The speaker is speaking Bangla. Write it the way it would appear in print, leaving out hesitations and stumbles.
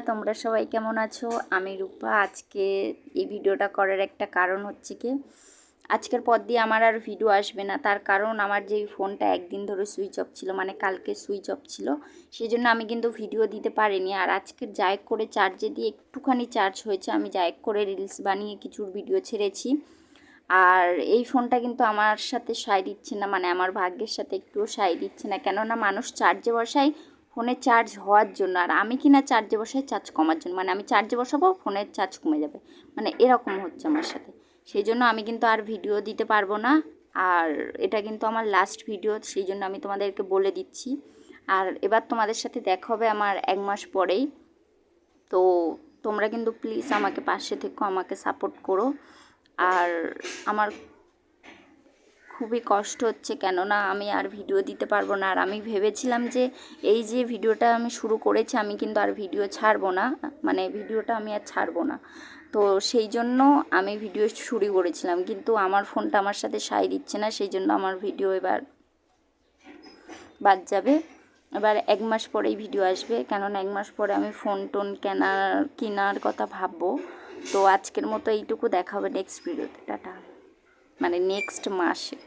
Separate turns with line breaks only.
তোমরা সবাই কেমন আছো? আমি রূপা। আজকে এই ভিডিওটা করার একটা কারণ হচ্ছে কি, আজকের পর দিয়ে আমার আর ভিডিও আসবে না। তার কারণ আমার যেই ফোনটা একদিন ধরে সুইচ অফ ছিল, মানে কালকে সুইচ অফ ছিল, সেই জন্য আমি কিন্তু ভিডিও দিতে পারিনি। আর আজকে যাই করে চার্জে দিয়ে একটুখানি চার্জ হয়েছে, আমি যাই করে রিলস বানিয়ে কিছুর ভিডিও ছেড়েছি। আর এই ফোনটা কিন্তু আমার সাথে সায় দিচ্ছে না, মানে আমার ভাগ্যের সাথে একটুও সায় দিচ্ছে না। কেননা মানুষ চার্জে বসায় ফোনের চার্জ হওয়ার জন্য, আর আমি কিনা চার্জে বসাই চার্জ কমার জন্য। মানে আমি চার্জে বসাবো, ফোনের চার্জ কমে যাবে, মানে এরকম হচ্ছে আমার সাথে। সেই জন্য আমি কিন্তু আর ভিডিও দিতে পারবো না। আর এটা কিন্তু আমার লাস্ট ভিডিও, সেই জন্য আমি তোমাদেরকে বলে দিচ্ছি। আর এবার তোমাদের সাথে দেখা হবে আমার 1 মাস পরেই। তো তোমরা কিন্তু প্লিজ আমাকে পাশে থেকো, আমাকে সাপোর্ট করো। আর আমার খুবই কষ্ট হচ্ছে, কেননা আমি আর ভিডিও দিতে পারবো না। আর আমি ভেবেছিলাম যে এই যে ভিডিওটা আমি শুরু করেছি, আমি কিন্তু আর ভিডিও ছাড়বো না, মানে ভিডিওটা আমি আর ছাড়বো না। তো সেই জন্য আমি ভিডিও শুরু করেছিলাম, কিন্তু আমার ফোনটা আমার সাথে সায় দিচ্ছে না, সেই জন্য আমার ভিডিও এবার বাদ যাবে। এবার 1 মাস পরেই ভিডিও আসবে, কেননা 1 মাস পরে আমি ফোন টোন কেনার কথা ভাববো। তো আজকের মতো এইটুকু, দেখা হবে নেক্সট ভিডিওতে। টাটা, মানে নেক্সট মাসে।